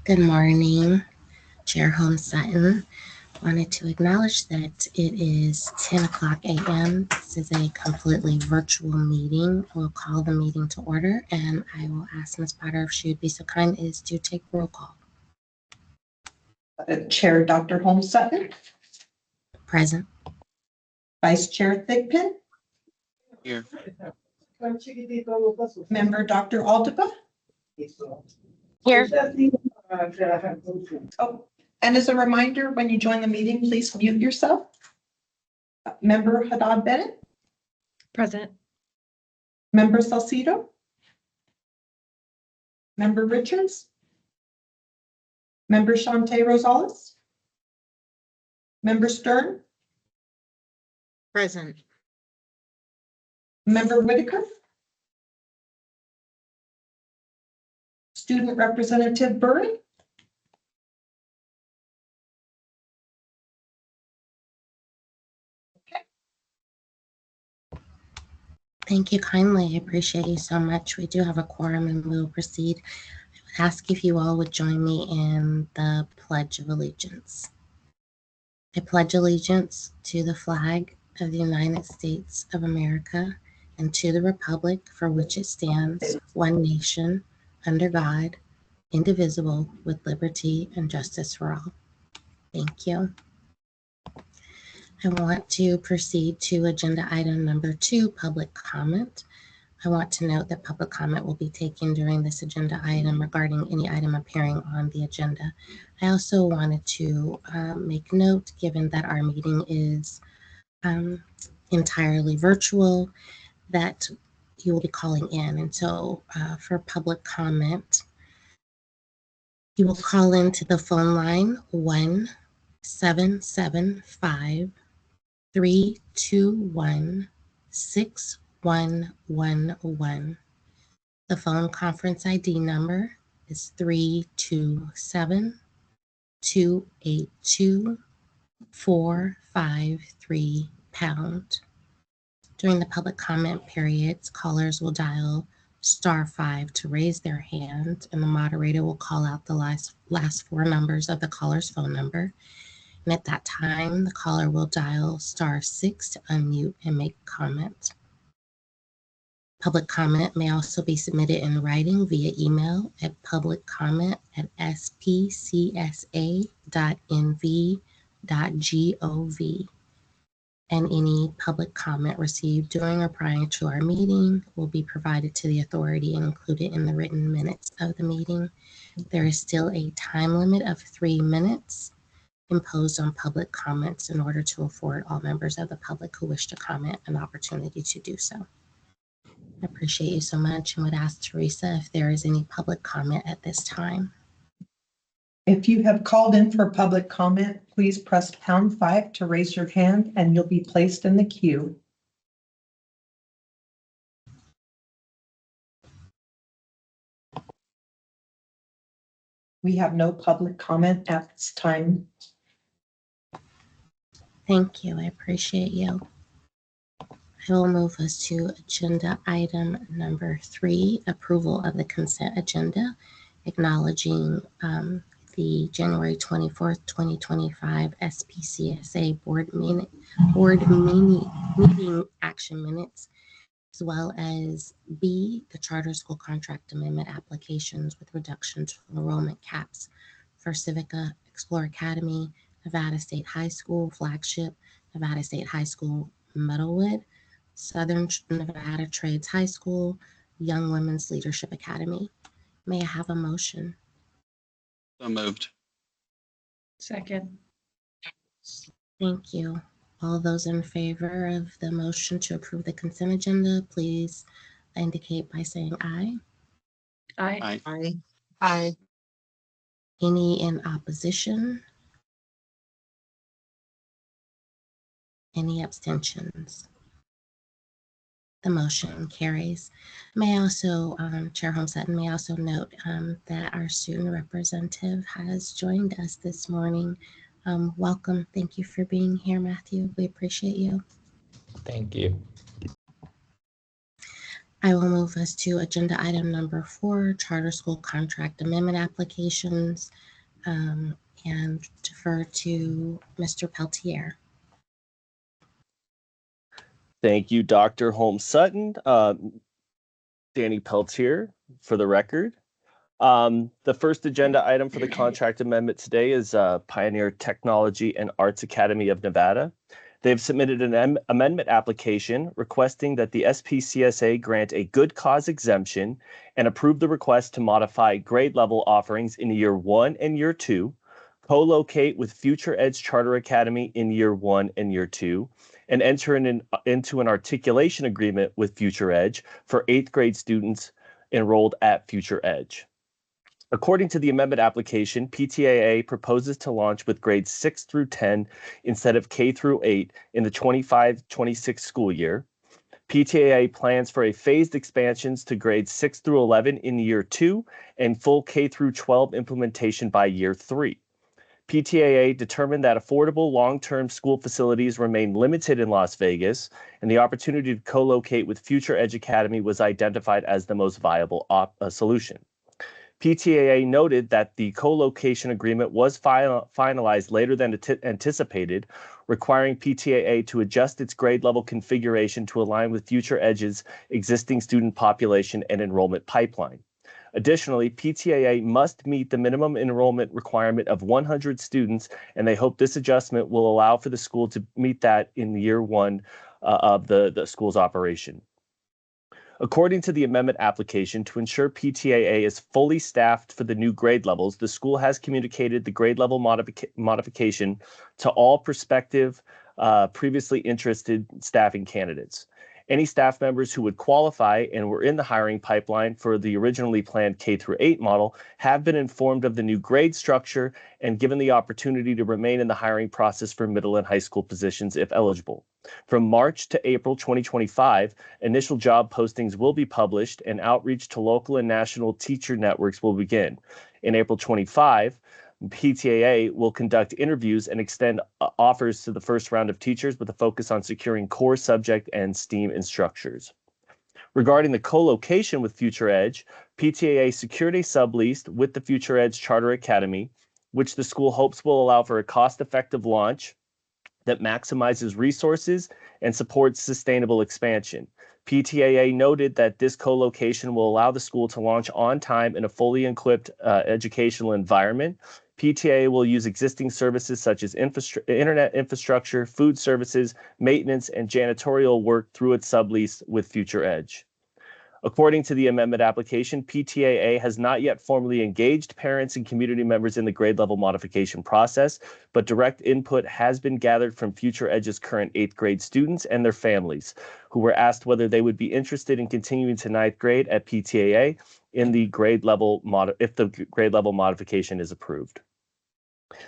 Good morning, Chair Holmes Sutton. Wanted to acknowledge that it is 10 o'clock a.m. This is a completely virtual meeting. We'll call the meeting to order, and I will ask Ms. Potter if she would be so kind as to take roll call. Chair Dr. Holmes Sutton. Present. Vice Chair Thigpen. Here. Member Dr. Aldaba. Here. Oh, and as a reminder, when you join the meeting, please mute yourself. Member Haddad Bennett. Present. Member Salcido. Member Richards. Member Shante Rosales. Member Stern. Present. Member Whitaker. Student Representative Burry. Thank you kindly. I appreciate you so much. We do have a quorum and we will proceed. I would ask if you all would join me in the Pledge of Allegiance. I pledge allegiance to the flag of the United States of America and to the republic for which it stands, one nation, under God, indivisible, with liberty and justice for all. Thank you. I want to proceed to agenda item number 2, public comment. I want to note that public comment will be taken during this agenda item regarding any item appearing on the agenda. I also wanted to make note, given that our meeting is entirely virtual, that you will be calling in. And so for public comment, you will call into the phone line 1-775-321-6111. The phone conference ID number is 327-282-453#. During the public comment periods, callers will dial *5 to raise their hand, and the moderator will call out the last 4 numbers of the caller's phone number. And at that time, the caller will dial *6 to unmute and make a comment. Public comment may also be submitted in writing via email at publiccomment@spcsa.nv.gov. And any public comment received during or prior to our meeting will be provided to the authority and included in the written minutes of the meeting. There is still a time limit of 3 minutes imposed on public comments in order to afford all members of the public who wish to comment an opportunity to do so. I appreciate you so much and would ask Teresa if there is any public comment at this time. If you have called in for public comment, please press #5 to raise your hand and you'll be placed in the queue. We have no public comment at this time. Thank you. I appreciate you. I will move us to agenda item number 3, approval of the consent agenda, acknowledging the January 24th, 2025 SPCSA meeting action minutes, as well as B, the charter school contract amendment applications with reductions from enrollment caps for Civica Explore Academy, Nevada State High School Flagship, Nevada State High School Meadowwood, Southern Nevada Trades High School, Young Women's Leadership Academy. May I have a motion? So moved. Second. Thank you. All those in favor of the motion to approve the consent agenda, please indicate by saying aye. Aye. Aye. Aye. Any in opposition? Any abstentions? The motion carries. May I also, Chair Holmes-Sutton, may I also note that our student representative has joined us this morning. Welcome. Thank you for being here, Matthew. We appreciate you. Thank you. I will move us to agenda item number 4, charter school contract amendment applications, and defer to Mr. Peltier. Thank you, Dr. Holmes-Sutton. Danny Peltier for the record. The first agenda item for the contract amendment today is Pioneer Technology and Arts Academy of Nevada. They've submitted an amendment application requesting that the SPCSA grant a good cause exemption and approve the request to modify grade level offerings in year 1 and year 2, co-locate with Future Edge Charter Academy in year 1 and year 2, and enter into an articulation agreement with Future Edge for 8th grade students enrolled at Future Edge. According to the amendment application, PTAA proposes to launch with grades 6 through 10 instead of K through 8 in the 25-26 school year. PTAA plans for a phased expansions to grades 6 through 11 in year 2 and full K through 12 implementation by year 3. PTAA determined that affordable long-term school facilities remain limited in Las Vegas, and the opportunity to co-locate with Future Edge Academy was identified as the most viable solution. PTAA noted that the co-location agreement was finalized later than anticipated, requiring PTAA to adjust its grade level configuration to align with Future Edge's existing student population and enrollment pipeline. Additionally, PTAA must meet the minimum enrollment requirement of 100 students, and they hope this adjustment will allow for the school to meet that in year 1 of the school's operation. According to the amendment application, to ensure PTAA is fully staffed for the new grade levels, the school has communicated the grade level modification to all prospective previously interested staffing candidates. Any staff members who would qualify and were in the hiring pipeline for the originally planned K through 8 model have been informed of the new grade structure and given the opportunity to remain in the hiring process for middle and high school positions if eligible. From March to April 2025, initial job postings will be published and outreach to local and national teacher networks will begin. In April 25, PTAA will conduct interviews and extend offers to the first round of teachers with a focus on securing core subject and STEAM instructors. Regarding the co-location with Future Edge, PTAA secured a sublease with the Future Edge Charter Academy, which the school hopes will allow for a cost-effective launch that maximizes resources and supports sustainable expansion. PTAA noted that this co-location will allow the school to launch on time in a fully equipped educational environment. PTAA will use existing services such as internet infrastructure, food services, maintenance, and janitorial work through its sublease with Future Edge. According to the amendment application, PTAA has not yet formally engaged parents and community members in the grade level modification process, but direct input has been gathered from Future Edge's current 8th grade students and their families, who were asked whether they would be interested in continuing to 9th grade at PTAA in the grade level if the grade level modification is approved.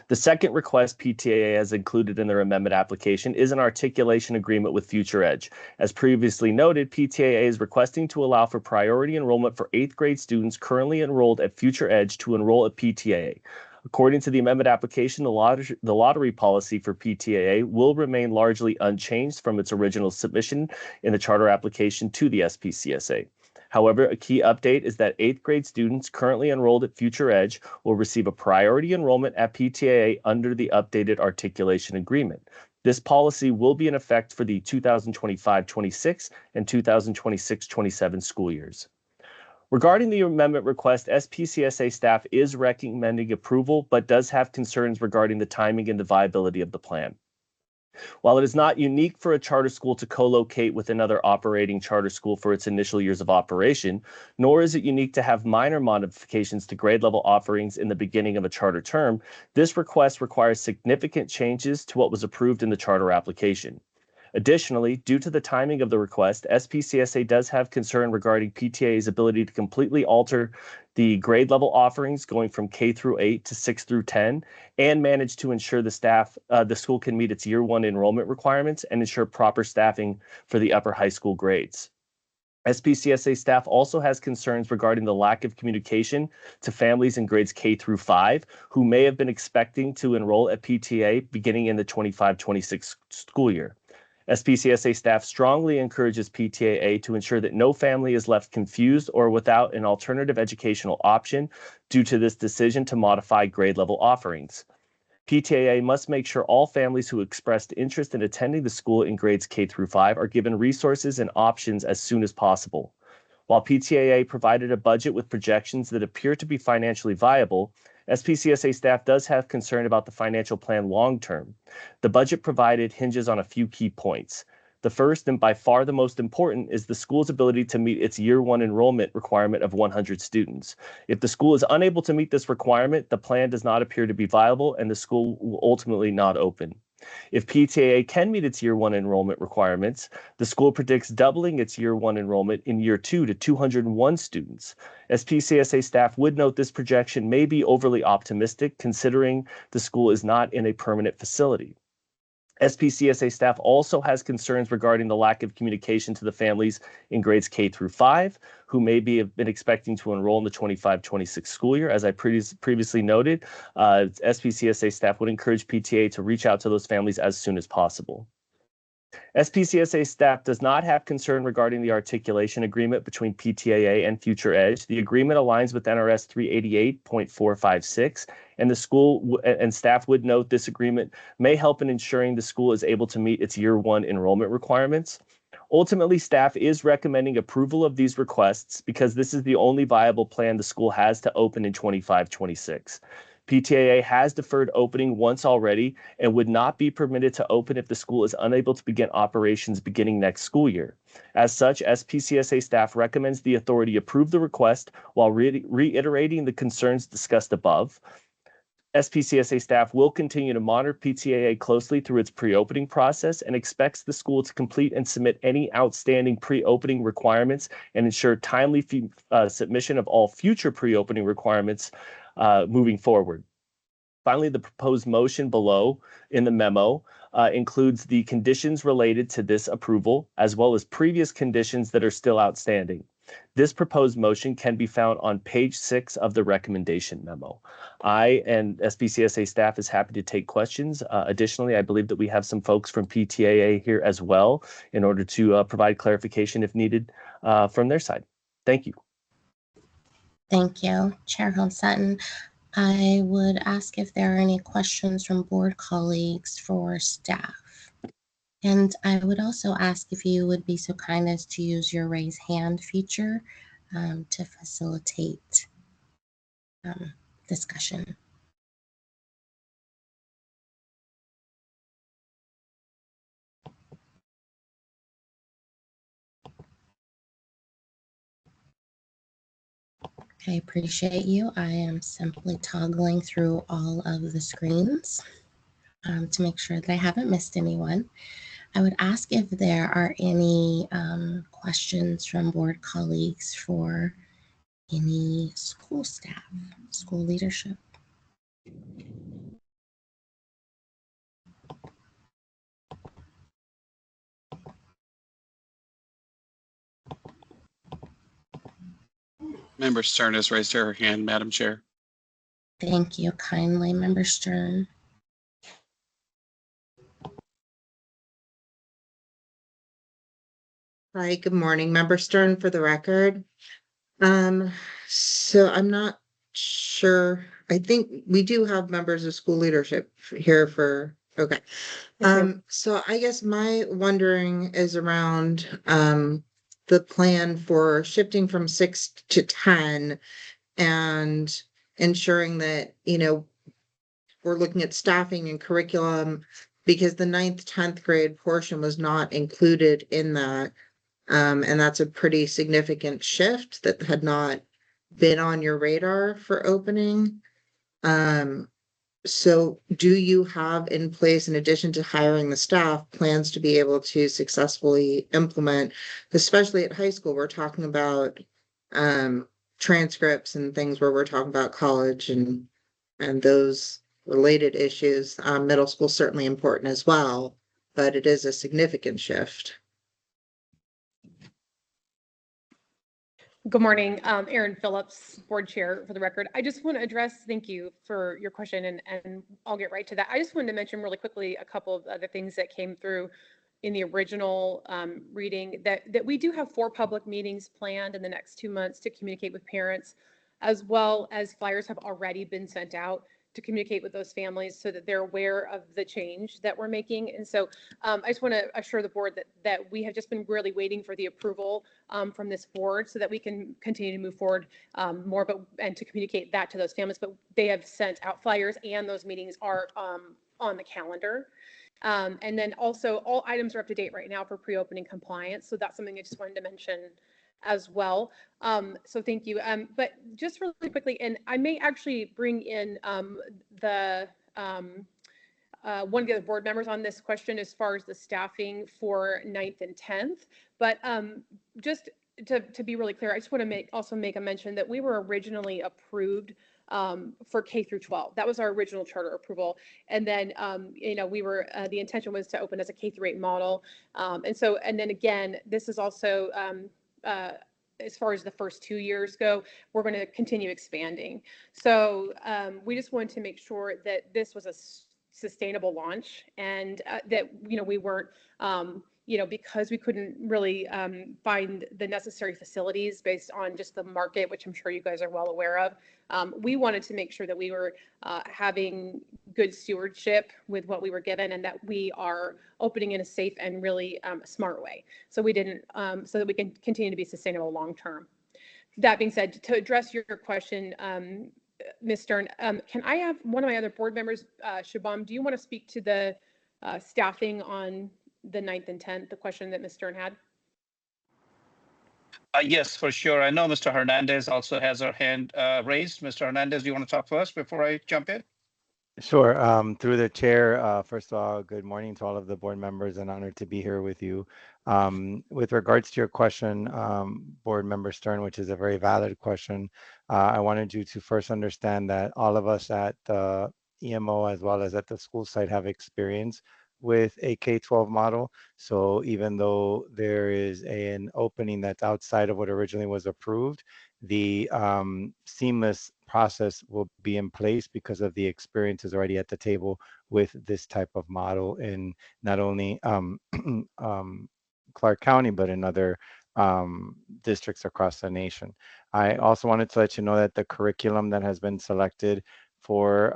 The second request PTAA has included in their amendment application is an articulation agreement with Future Edge. As previously noted, PTAA is requesting to allow for priority enrollment for 8th grade students currently enrolled at Future Edge to enroll at PTAA. According to the amendment application, the lottery policy for PTAA will remain largely unchanged from its original submission in the charter application to the SPCSA. However, a key update is that 8th grade students currently enrolled at Future Edge will receive a priority enrollment at PTAA under the updated articulation agreement. This policy will be in effect for the 2025-26 and 2026-27 school years. Regarding the amendment request, SPCSA staff is recommending approval, but does have concerns regarding the timing and the viability of the plan. While it is not unique for a charter school to co-locate with another operating charter school for its initial years of operation, nor is it unique to have minor modifications to grade level offerings in the beginning of a charter term, this request requires significant changes to what was approved in the charter application. Additionally, due to the timing of the request, SPCSA does have concern regarding PTA's ability to completely alter the grade level offerings going from K through 8 to 6 through 10 and manage to ensure the school can meet its year 1 enrollment requirements and ensure proper staffing for the upper high school grades. SPCSA staff also has concerns regarding the lack of communication to families in grades K through 5 who may have been expecting to enroll at PTA beginning in the 25-26 school year. SPCSA staff strongly encourages PTAA to ensure that no family is left confused or without an alternative educational option due to this decision to modify grade level offerings. PTAA must make sure all families who expressed interest in attending the school in grades K through 5 are given resources and options as soon as possible. While PTAA provided a budget with projections that appear to be financially viable, SPCSA staff does have concern about the financial plan long term. The budget provided hinges on a few key points. The first, and by far the most important, is the school's ability to meet its year 1 enrollment requirement of 100 students. If the school is unable to meet this requirement, the plan does not appear to be viable and the school will ultimately not open. If PTAA can meet its year 1 enrollment requirements, the school predicts doubling its year 1 enrollment in year 2 to 201 students. SPCSA staff would note this projection may be overly optimistic considering the school is not in a permanent facility. SPCSA staff also has concerns regarding the lack of communication to the families in grades K through 5 who may have been expecting to enroll in the 25-26 school year. As I previously noted, SPCSA staff would encourage PTA to reach out to those families as soon as possible. SPCSA staff does not have concern regarding the articulation agreement between PTAA and Future Edge. The agreement aligns with NRS 388.456, and the school and staff would note this agreement may help in ensuring the school is able to meet its year 1 enrollment requirements. Ultimately, staff is recommending approval of these requests because this is the only viable plan the school has to open in 25-26. PTAA has deferred opening once already and would not be permitted to open if the school is unable to begin operations beginning next school year. As such, SPCSA staff recommends the authority approve the request while reiterating the concerns discussed above. SPCSA staff will continue to monitor PTAA closely through its pre-opening process and expects the school to complete and submit any outstanding pre-opening requirements and ensure timely submission of all future pre-opening requirements moving forward. Finally, the proposed motion below in the memo includes the conditions related to this approval, as well as previous conditions that are still outstanding. This proposed motion can be found on page 6 of the recommendation memo. I and SPCSA staff is happy to take questions. Additionally, I believe that we have some folks from PTAA here as well in order to provide clarification if needed from their side. Thank you. Thank you, Chair Holm-Sutton. I would ask if there are any questions from board colleagues for staff. And I would also ask if you would be so kind as to use your raise hand feature to facilitate discussion. I appreciate you. I am simply toggling through all of the screens to make sure that I haven't missed anyone. I would ask if there are any questions from board colleagues for any school staff, school leadership. Member Stern has raised her hand, Madam Chair. Thank you kindly, Member Stern. Hi, good morning. Member Stern for the record. So I'm not sure. I think we do have members of school leadership here for, okay. So I guess my wondering is around the plan for shifting from 6 to 10 and ensuring that, we're looking at staffing and curriculum because the 9th, 10th grade portion was not included in that. And that's a pretty significant shift that had not been on your radar for opening. So do you have in place, in addition to hiring the staff, plans to be able to successfully implement, especially at high school, we're talking about transcripts and things where we're talking about college and those related issues. Middle school certainly important as well, but it is a significant shift. Good morning, Erin Phillips, board chair for the record. I just want to address, thank you for your question, and I'll get right to that. I just wanted to mention really quickly a couple of other things that came through in the original reading, that we do have 4 public meetings planned in the next 2 months to communicate with parents, as well as flyers have already been sent out to communicate with those families so that they're aware of the change that we're making. And so I just want to assure the board that we have just been really waiting for the approval from this board so that we can continue to move forward more, and to communicate that to those families. But they have sent out flyers, and those meetings are on the calendar. And then also all items are up to date right now for pre-opening compliance. So that's something I just wanted to mention as well. So thank you. But just really quickly, and I may actually bring in one of the other board members on this question as far as the staffing for 9th and 10th. But just to be really clear, I just want to also make a mention that we were originally approved for K through 12. That was our original charter approval. And then, we were, the intention was to open as a K through 8 model. And then again, this is also, as far as the first 2 years go, we're going to continue expanding. So we just wanted to make sure that this was a sustainable launch, and that, we weren't, because we couldn't really find the necessary facilities based on just the market, which I'm sure you guys are well aware of. We wanted to make sure that we were having good stewardship with what we were given, and that we are opening in a safe and really smart way. So we didn't, so that we can continue to be sustainable long term. That being said, to address your question, Ms. Stern, can I have one of my other board members, Shabam, do you want to speak to the staffing on the 9th and 10th, the question that Ms. Stern had? Yes, for sure. I know Mr. Hernandez also has her hand raised. Mr. Hernandez, do you want to talk first before I jump in? Sure. Through the chair, first of all, good morning to all of the board members, and honored to be here with you. With regards to your question, Board Member Stern, which is a very valid question, I wanted you to first understand that all of us at the EMO as well as at the school site have experience with a K-12 model. So even though there is an opening that's outside of what originally was approved, the seamless process will be in place because of the experiences already at the table with this type of model in not only Clark County, but in other districts across the nation. I also wanted to let you know that the curriculum that has been selected for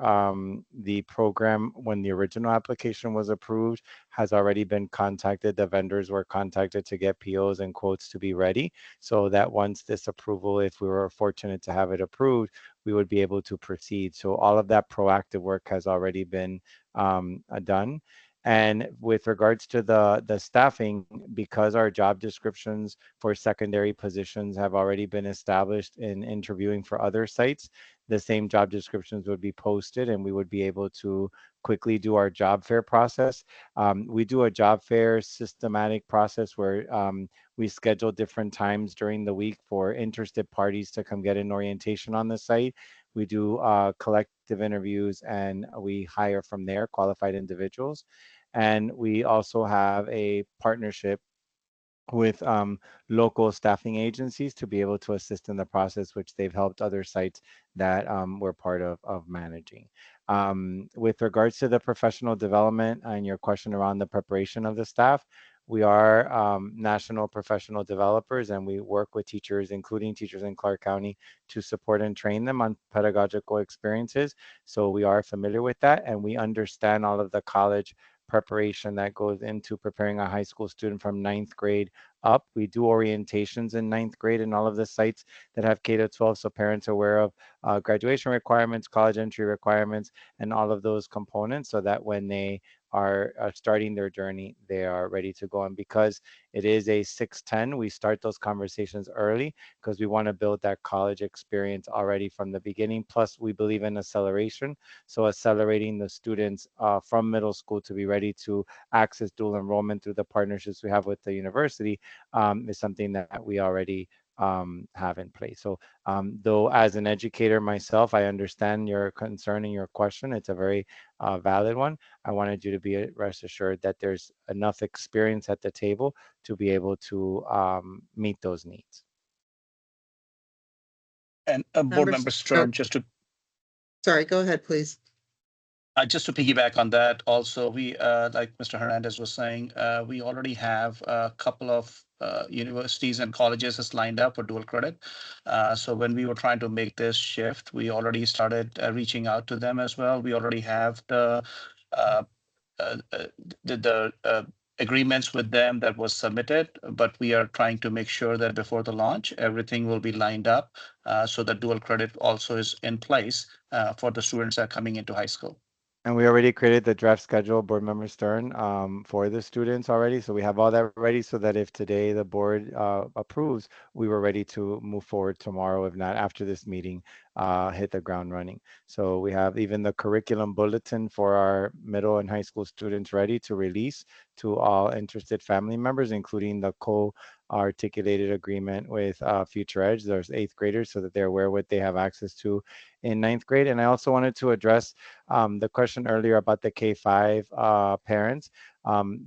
the program when the original application was approved has already been contacted. The vendors were contacted to get POs and quotes to be ready, so that once this approval, if we were fortunate to have it approved, we would be able to proceed. So all of that proactive work has already been done. And with regards to the staffing, because our job descriptions for secondary positions have already been established in interviewing for other sites, the same job descriptions would be posted, and we would be able to quickly do our job fair process. We do a job fair systematic process where we schedule different times during the week for interested parties to come get an orientation on the site. We do collective interviews, and we hire from there qualified individuals. And we also have a partnership with local staffing agencies to be able to assist in the process, which they've helped other sites that we're part of managing. With regards to the professional development and your question around the preparation of the staff, we are national professional developers, and we work with teachers, including teachers in Clark County, to support and train them on pedagogical experiences. So we are familiar with that, and we understand all of the college preparation that goes into preparing a high school student from ninth grade up. We do orientations in ninth grade in all of the sites that have K to 12, so parents are aware of graduation requirements, college entry requirements, and all of those components, so that when they are starting their journey, they are ready to go. And because it is a 610, we start those conversations early because we want to build that college experience already from the beginning. Plus, we believe in acceleration. So accelerating the students from middle school to be ready to access dual enrollment through the partnerships we have with the university is something that we already have in place. So though as an educator myself, I understand your concern and your question. It's a very valid one. I wanted you to be rest assured that there's enough experience at the table to be able to meet those needs. And board member Stern, sorry, go ahead, please. Just to piggyback on that, also, we, like Mr. Hernandez was saying, we already have a couple of universities and colleges is lined up for dual credit. So when we were trying to make this shift, we already started reaching out to them as well. We already have the agreements with them that was submitted, but we are trying to make sure that before the launch, everything will be lined up so that dual credit also is in place for the students that are coming into high school. And we already created the draft schedule, Board Member Stern, for the students already. So we have all that ready so that if today the board approves, we were ready to move forward tomorrow, if not after this meeting, hit the ground running. So we have even the curriculum bulletin for our middle and high school students ready to release to all interested family members, including the articulated agreement with Future Edge. There's eighth graders so that they're aware what they have access to in ninth grade. And I also wanted to address the question earlier about the K-5 parents.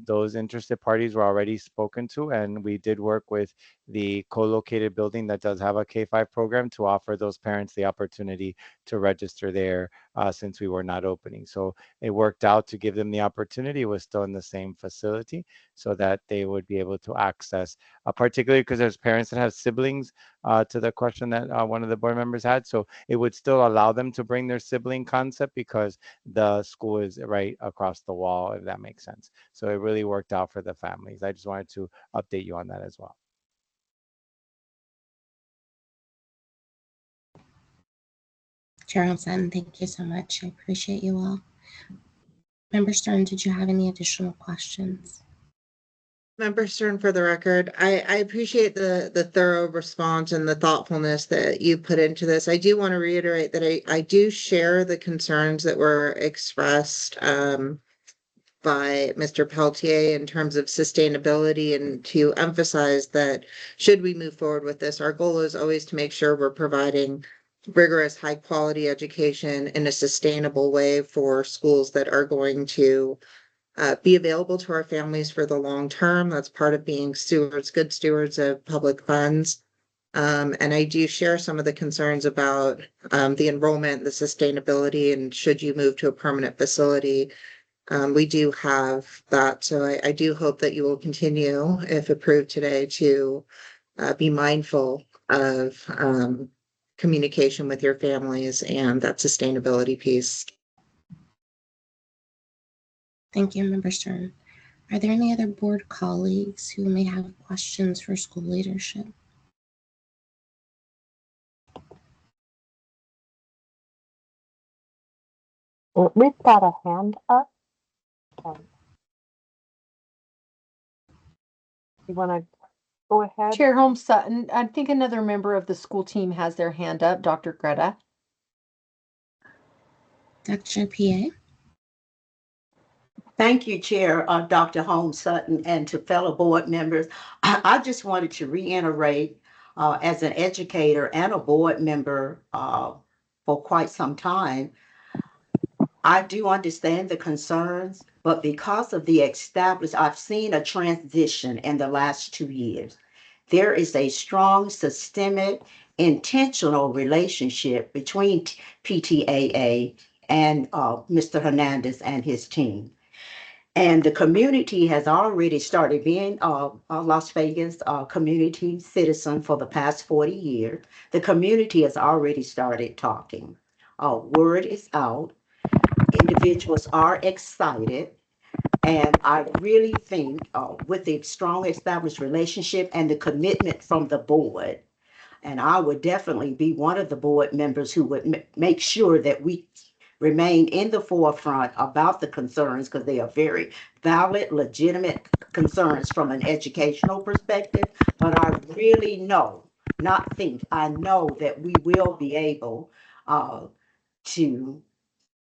Those interested parties were already spoken to, and we did work with the co-located building that does have a K-5 program to offer those parents the opportunity to register there since we were not opening. So it worked out to give them the opportunity. It was still in the same facility so that they would be able to access, particularly because there's parents that have siblings, to the question that one of the board members had. So it would still allow them to bring their sibling concept because the school is right across the wall, if that makes sense. So it really worked out for the families. I just wanted to update you on that as well. Chair Olson, thank you so much. I appreciate you all. Member Stern, did you have any additional questions? Member Stern, for the record, I appreciate the thorough response and the thoughtfulness that you put into this. I do want to reiterate that I do share the concerns that were expressed by Mr. Peltier in terms of sustainability, and to emphasize that should we move forward with this, our goal is always to make sure we're providing rigorous, high quality education in a sustainable way for schools that are going to be available to our families for the long term. That's part of being stewards, good stewards of public funds. And I do share some of the concerns about the enrollment, the sustainability, and should you move to a permanent facility. We do have that. So I do hope that you will continue, if approved today, to be mindful of communication with your families and that sustainability piece. Thank you, Member Stern. Are there any other board colleagues who may have questions for school leadership? We've got a hand up. You want to go ahead? Chair Holmes Sutton, I think another member of the school team has their hand up, Dr. Greta. Dr. PA? Thank you, Chair Dr. Holmes Sutton, and to fellow board members. I just wanted to reiterate, as an educator and a board member for quite some time, I do understand the concerns, but because of I've seen a transition in the last 2 years. There is a strong systemic, intentional relationship between PTAA and Mr. Hernandez and his team. And the community has already started being a Las Vegas community citizen for the past 40 years. The community has already started talking. Word is out. Individuals are excited. And I really think with the strong established relationship and the commitment from the board, and I would definitely be one of the board members who would make sure that we remain in the forefront about the concerns because they are very valid, legitimate concerns from an educational perspective. But I really know, not think, I know that we will be able to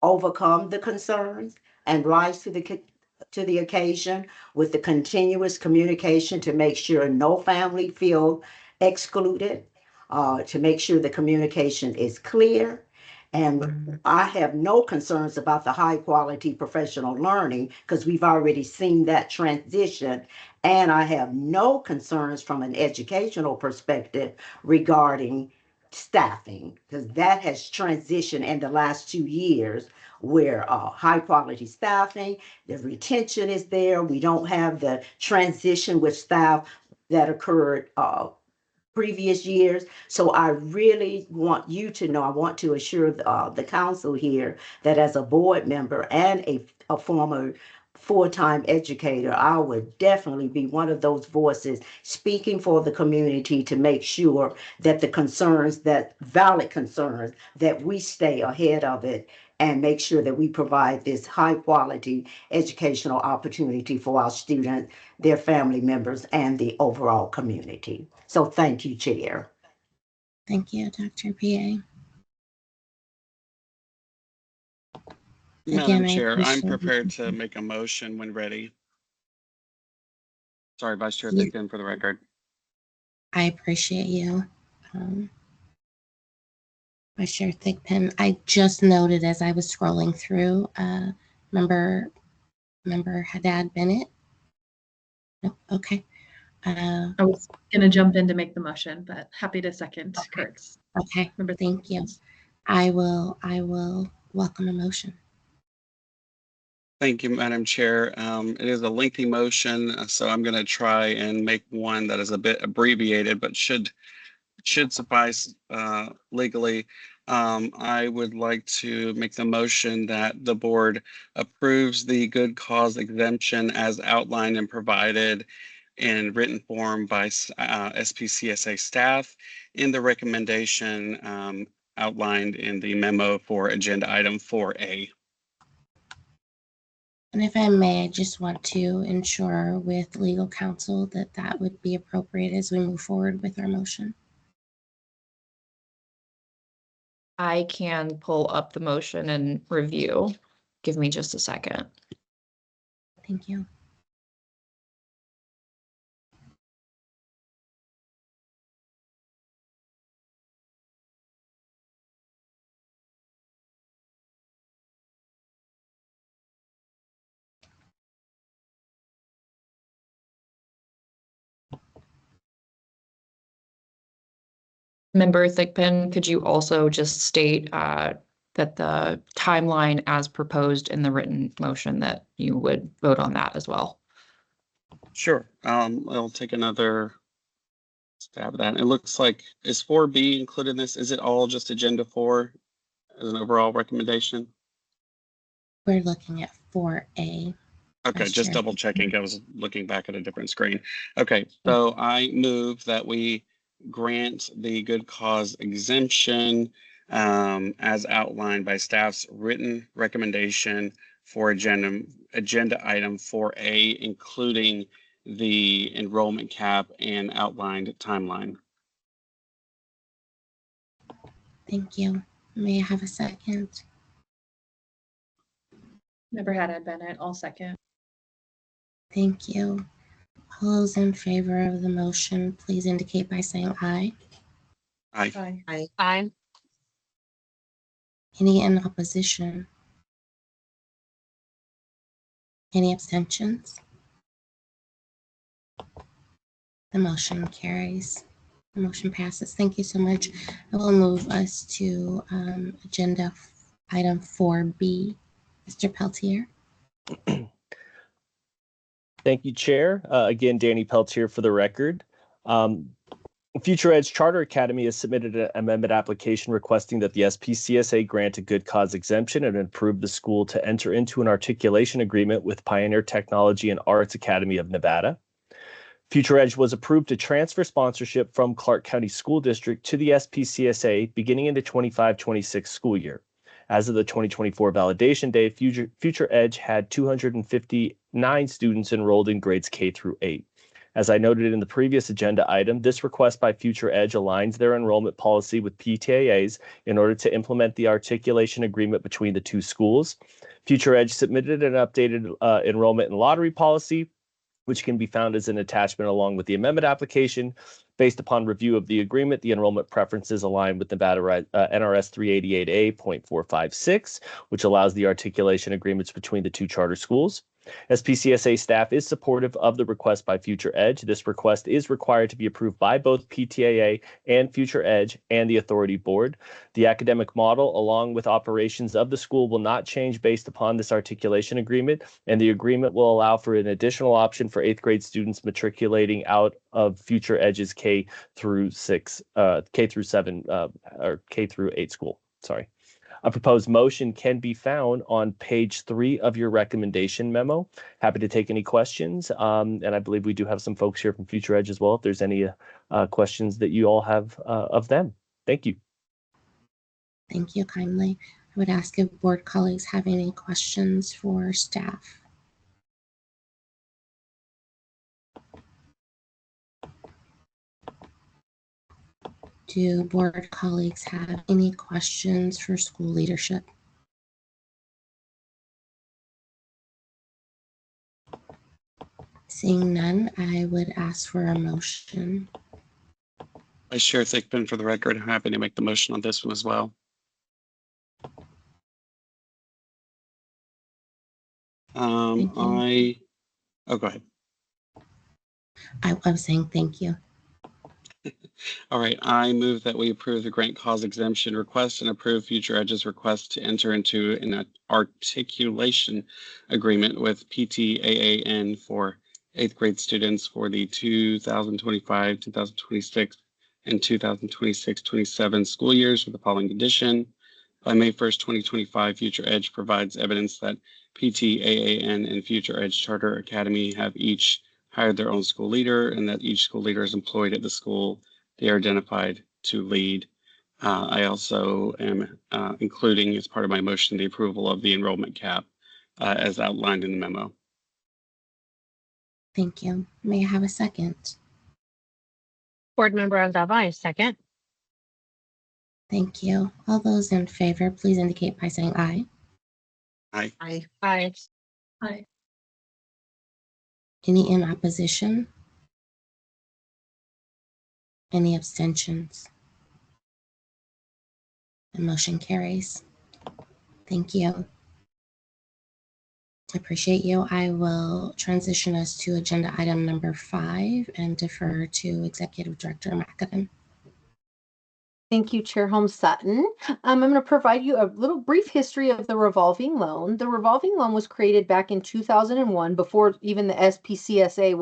overcome the concerns and rise to the occasion with the continuous communication to make sure no family feel excluded, to make sure the communication is clear. And I have no concerns about the high quality professional learning because we've already seen that transition. And I have no concerns from an educational perspective regarding staffing because that has transitioned in the last 2 years where high quality staffing, the retention is there. We don't have the transition with staff that occurred previous years. So I really want you to know, I want to assure the council here that as a board member and a former full-time educator, I would definitely be one of those voices speaking for the community to make sure that the concerns, that valid concerns, that we stay ahead of it and make sure that we provide this high quality educational opportunity for our students, their family members, and the overall community. So thank you, Chair. Thank you, Dr. PA. Madam Again, I Chair, I'm appreciate prepared to you. make a motion when ready. Sorry, Vice Chair Yeah, Thigpen for the record. I appreciate you. Vice Chair Thigpen, I just noted as I was scrolling through, member Haddad Bennett. Nope, okay. I was gonna jump in to make the motion, but happy to second Kurt's. Okay, Remember, thank you. I will welcome a motion. Thank you, Madam Chair. It is a lengthy motion, so I'm going to try and make one that is a bit abbreviated, but should suffice legally. I would like to make the motion that the board approves the good cause exemption as outlined and provided in written form by SPCSA staff in the recommendation outlined in the memo for agenda item 4A. And if I may, I just want to ensure with legal counsel that that would be appropriate as we move forward with our motion. I can pull up the motion and review. Give me just a second. Thank you. Member Thigpen, could you also just state that the timeline as proposed in the written motion that you would vote on that as well? Sure. I'll take another stab at that. It looks like, is 4B included in this? Is it all just agenda 4 as an overall recommendation? We're looking at 4A. Okay, Vice just Chair. double checking. I was looking back at a different screen. Okay, so I move that we grant the good cause exemption as outlined by staff's written recommendation for agenda item 4A, including the enrollment cap and outlined timeline. Thank you. May I have a second? Member Haddad Bennett, I'll second. Thank you. All those in favor of the motion, please indicate by saying aye. Aye. Aye. Any in opposition? Any abstentions? The motion carries. The motion passes. Thank you so much. I will move us to agenda item 4B. Mr. Peltier. Thank you, Chair. Again, Danny Peltier for the record. Future Edge Charter Academy has submitted an amendment application requesting that the SPCSA grant a good cause exemption and approve the school to enter into an articulation agreement with Pioneer Technology and Arts Academy of Nevada. Future Edge was approved to transfer sponsorship from Clark County School District to the SPCSA beginning in the 25-26 school year. As of the 2024 validation day, Future Edge had 259 students enrolled in grades K through 8. As I noted in the previous agenda item, this request by Future Edge aligns their enrollment policy with PTAA's in order to implement the articulation agreement between the two schools. Future Edge submitted an updated enrollment and lottery policy, which can be found as an attachment along with the amendment application. Based upon review of the agreement, the enrollment preferences align with Nevada NRS 388A.456, which allows the articulation agreements between the two charter schools. SPCSA staff is supportive of the request by Future Edge. This request is required to be approved by both PTAA and Future Edge and the authority board. The academic model, along with operations of the school, will not change based upon this articulation agreement, and the agreement will allow for an additional option for 8th grade students matriculating out of Future Edge's K through 7, or K through 8 school. Sorry. A proposed motion can be found on page 3 of your recommendation memo. Happy to take any questions. And I believe we do have some folks here from Future Edge as well, if there's any questions that you all have of them. Thank you. Thank you kindly. I would ask if board colleagues have any questions for staff. Do board colleagues have any questions for school leadership? Seeing none, I would ask for a motion. Vice Chair Thigpen, for the record, I'm happy to make the motion on this one as well. Oh, go ahead. I was saying thank you. All right, I move that we approve the grant cause exemption request and approve Future Edge's request to enter into an articulation agreement with PTAAN for 8th grade students for the 2025, 2026, and 2026-27 school years with the following condition. By May 1st, 2025, Future Edge provides evidence that PTAAN and Future Edge Charter Academy have each hired their own school leader and that each school leader is employed at the school they are identified to lead. I also am including as part of my motion the approval of the enrollment cap as outlined in the memo. Thank you. May I have a second? Board Member Aldava, second. Thank you. All those in favor, please indicate by saying aye. Aye. Aye. Aye. Aye. Any in opposition? Any abstentions? The motion carries. Thank you. I appreciate you. I will transition us to agenda item number 5 and defer to Executive Director McAdam. Thank you, Chair Holmes Sutton. I'm going to provide you a little brief history of the revolving loan. The revolving loan was created back in 2001, before even the SPCSA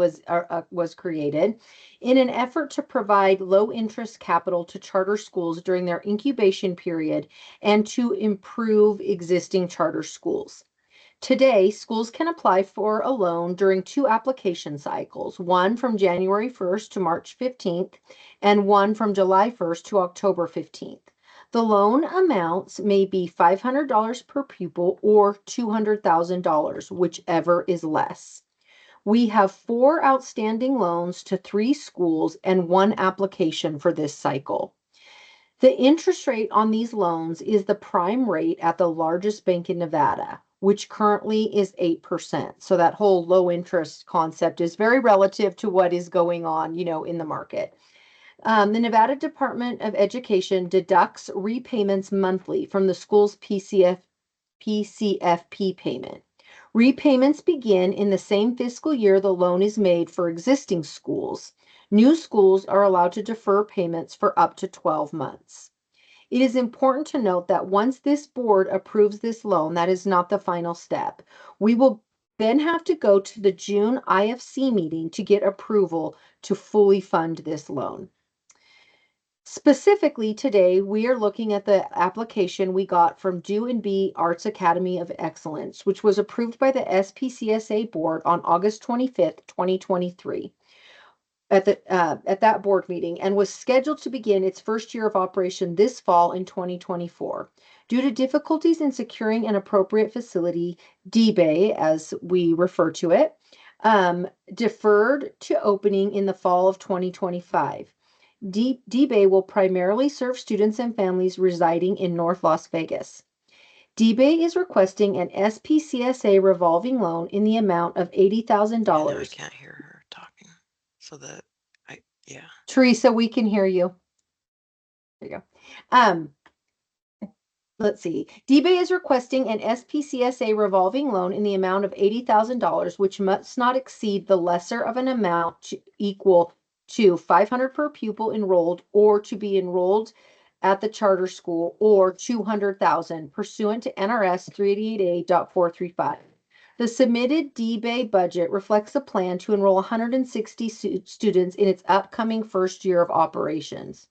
was created, in an effort to provide low interest capital to charter schools during their incubation period and to improve existing charter schools. Today, schools can apply for a loan during 2 application cycles, one from January 1st to March 15th, and one from July 1st to October 15th. The loan amounts may be $500 per pupil or $200,000, whichever is less. We have 4 outstanding loans to 3 schools and 1 application for this cycle. The interest rate on these loans is the prime rate at the largest bank in Nevada, which currently is 8%. So that whole low interest concept is very relative to what is going on, in the market. The Nevada Department of Education deducts repayments monthly from the school's PCFP payment. Repayments begin in the same fiscal year the loan is made for existing schools. New schools are allowed to defer payments for up to 12 months. It is important to note that once this board approves this loan, that is not the final step. We will then have to go to the June IFC meeting to get approval to fully fund this loan. Specifically today, we are looking at the application we got from Do and Be Arts Academy of Excellence, which was approved by the SPCSA board on August 25th, 2023 at that board meeting, and was scheduled to begin its first year of operation this fall in 2024. Due to difficulties in securing an appropriate facility, D-Bay, as we refer to it, deferred to opening in the fall of 2025. D-Bay will primarily serve students and families residing in North Las Vegas. D-Bay is requesting an SPCSA revolving loan in the amount of $80,000. I can't hear her talking. So that yeah. Teresa, we can hear you. There you go. Let's see. D-Bay is requesting an SPCSA revolving loan in the amount of $80,000, which must not exceed the lesser of an amount equal to $500 per pupil enrolled or to be enrolled at the charter school, or $200,000 pursuant to NRS 388A.435. The submitted D-Bay budget reflects a plan to enroll 160 students in its upcoming first year of operations.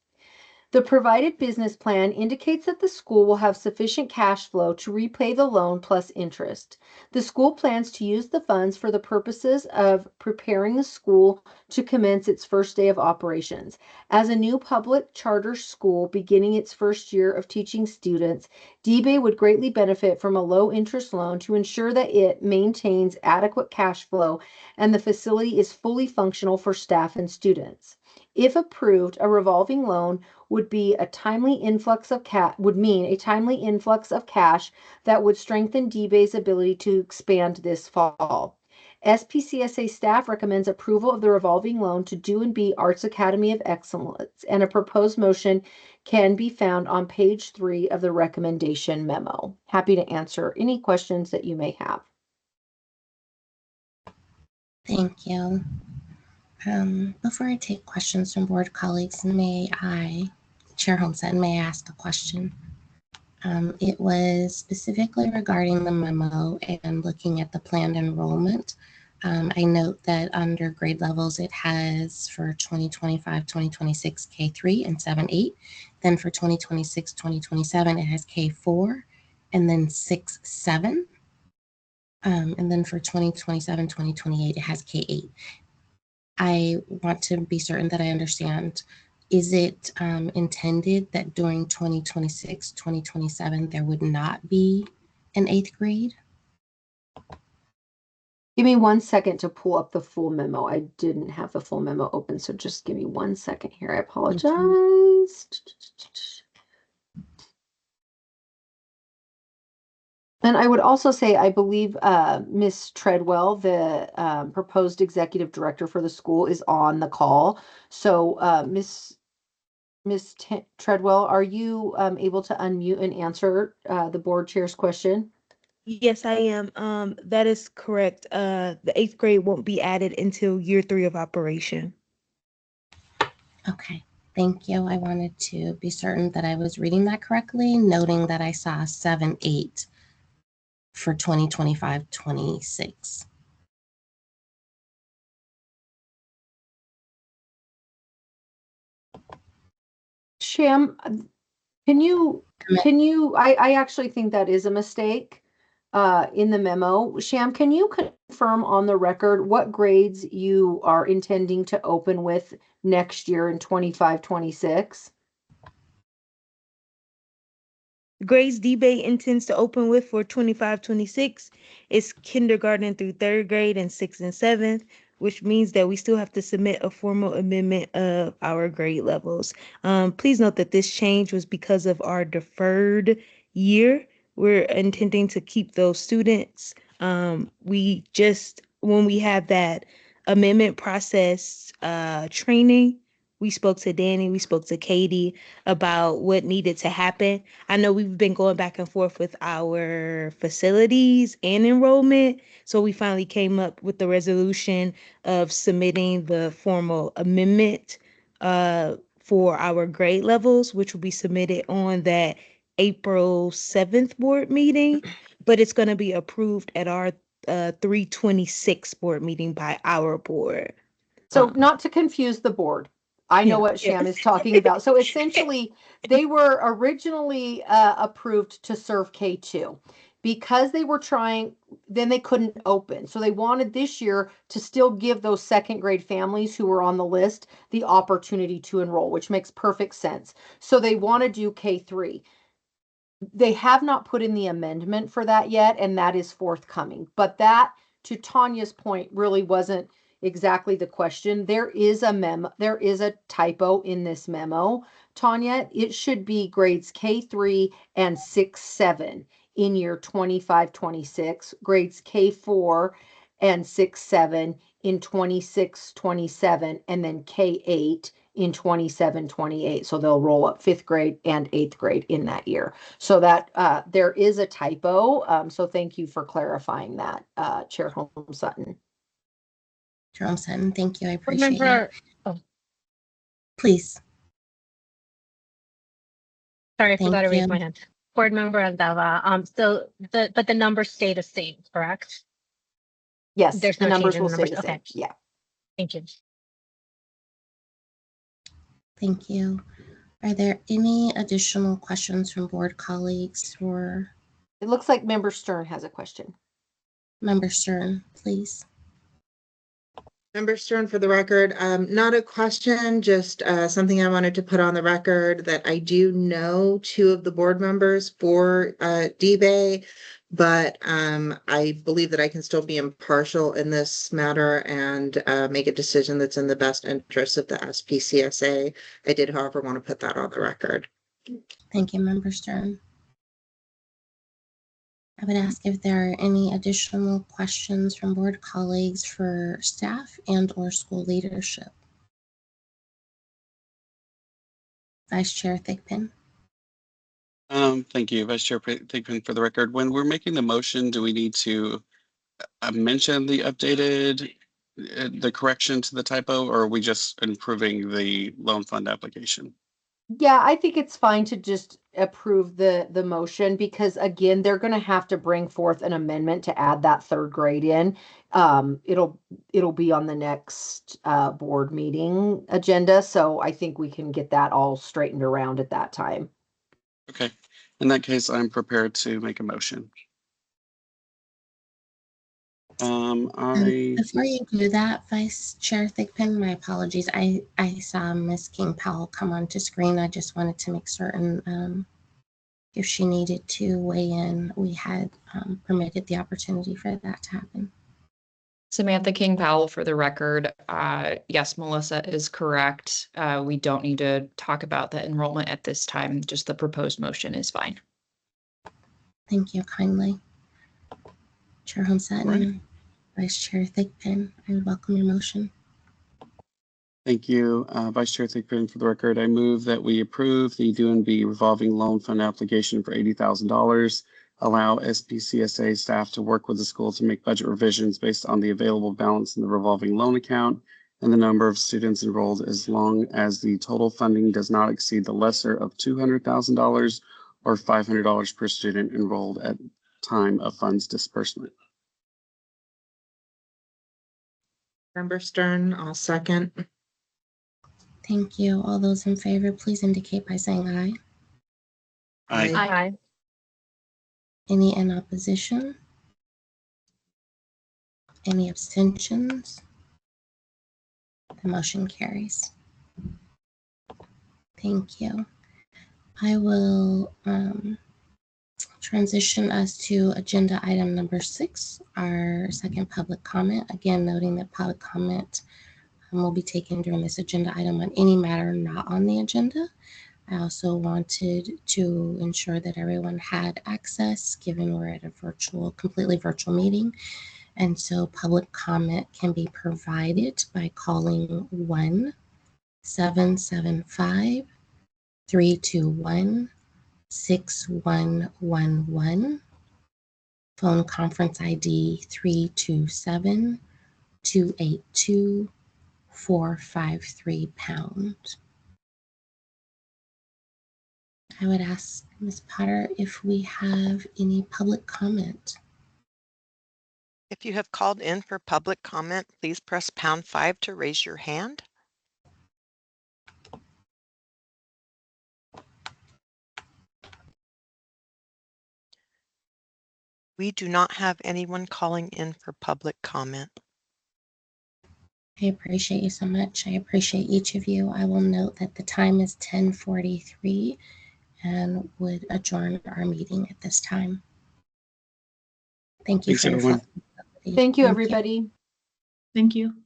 The provided business plan indicates that the school will have sufficient cash flow to repay the loan plus interest. The school plans to use the funds for the purposes of preparing the school to commence its first day of operations. As a new public charter school beginning its first year of teaching students, D-Bay would greatly benefit from a low interest loan to ensure that it maintains adequate cash flow and the facility is fully functional for staff and students. If approved, a revolving loan would be a timely influx of would mean a timely influx of cash that would strengthen D-Bay's ability to expand this fall. SPCSA staff recommends approval of the revolving loan to Do and Be Arts Academy of Excellence, and a proposed motion can be found on page 3 of the recommendation memo. Happy to answer any questions that you may have. Thank you. Before I take questions from board colleagues, Chair Homestead, may I ask a question? It was specifically regarding the memo and looking at the planned enrollment. I note that under grade levels, it has for 2025-2026 K3 and 7-8. Then for 2026-2027, it has K4 and then 6-7. And then for 2027-2028, it has K8. I want to be certain that I understand. Is it intended that during 2026-2027, there would not be an 8th grade? Give me 1 second to pull up the full memo. I didn't have the full memo open, so just give me 1 second here. I apologize. And I would also say, I believe Ms. Treadwell, the proposed executive director for the school, is on the call. So Ms. Treadwell, are you able to unmute and answer the board chair's question? Yes, I am. That is correct. The 8th grade won't be added until year 3 of operation. Okay, thank you. I wanted to be certain that I was reading that correctly, noting that I saw 7-8 for 2025-26. Sham, I actually think that is a mistake in the memo. Sham, can you confirm on the record what grades you are intending to open with next year in 25-26? Grades D-Bay intends to open with for 25-26 is kindergarten through 3rd grade and 6th and 7th, which means that we still have to submit a formal amendment of our grade levels. Please note that this change was because of our deferred year. We're intending to keep those students. When we have that amendment process training, We spoke to Danny, we spoke to Katie about what needed to happen. I know we've been going back and forth with our facilities and enrollment. So we finally came up with the resolution of submitting the formal amendment for our grade levels, which will be submitted on that April 7th board meeting, but it's going to be approved at our 326 board meeting by our board. So not to confuse the board, I know Yeah, what Sham is talking about. So essentially, they were originally approved to serve K2. Because they were trying, then they couldn't open. So they wanted this year to still give those second grade families who were on the list the opportunity to enroll, which makes perfect sense. So they want to do K3. They have not put in the amendment for that yet, and that is forthcoming. But that, to Tanya's point, really wasn't exactly the question. There is a typo in this memo, Tanya. It should be grades K3 and 6-7 in year 25-26, grades K4 and 6-7 in 26-27, and then K8 in 27-28. So they'll roll up 5th grade and 8th grade in that year. So that there is a typo. So thank you for clarifying that, Chair Holmes Sutton. Chair Holmes Sutton, thank you. I Board appreciate member, it. Please. sorry, I Thank forgot to raise you. my hand. Board member Andava, so but the numbers stay the same, correct? Yes, There's the no change numbers in will the stay numbers. the same. Okay, Yeah. thank you. Thank you. Are there any additional questions from board colleagues for It looks like Member Stern has a question. Member Stern, please? Member Stern, for the record, not a question, just something I wanted to put on the record that I do know 2 of the board members for D-Bay, but I believe that I can still be impartial in this matter and make a decision that's in the best interest of the SPCSA. I did, however, want to put that on the record. Thank you, Member Stern. I would ask if there are any additional questions from board colleagues for staff and or school leadership. Vice Chair Thigpen. Thank you, Vice Chair Thigpen. For the record, when we're making the motion, do we need to mention the updated, the correction to the typo, or are we just improving the loan fund application? Yeah, I think it's fine to just approve the motion because again, they're going to have to bring forth an amendment to add that 3rd grade in. It'll be on the next board meeting agenda, so I think we can get that all straightened around at that time. Okay, in that case, I'm prepared to make a motion. Before you do that, Vice Chair Thigpen, my apologies. I saw Miss King Powell come onto screen. I just wanted to make certain if she needed to weigh in, we had permitted the opportunity for that to happen. Samantha King Powell, for the record. Yes, Melissa is correct. We don't need to talk about the enrollment at this time. Just the proposed motion is fine. Thank you kindly. Chair Holmes Sutton, right. Vice Chair Thigpen, I would welcome your motion. Thank you, Vice Chair Thigpen. For the record, I move that we approve the DNB revolving loan fund application for $80,000. Allow SPCSA staff to work with the school to make budget revisions based on the available balance in the revolving loan account and the number of students enrolled, as long as the total funding does not exceed the lesser of $200,000 or $500 per student enrolled at time of funds disbursement. Member Stern, I'll second. Thank you. All those in favor, please indicate by saying aye. Aye. Aye. Any in opposition? Any abstentions? The motion carries. Thank you. I will transition us to agenda item number 6, our second public comment. Again, noting that public comment will be taken during this agenda item on any matter not on the agenda. I also wanted to ensure that everyone had access, given we're at a completely virtual meeting. And so public comment can be provided by calling 775-321-6111. Phone conference ID 327-282-453 #. I would ask Ms. Potter if we have any public comment. If you have called in for public comment, please press #5 to raise your hand. We do not have anyone calling in for public comment. I appreciate you so much. I appreciate each of you. I will note that the time is 10:43 and would adjourn our meeting at this time. Thank you Thanks, for your everyone. flexibility. Thank you, everybody. Thank you.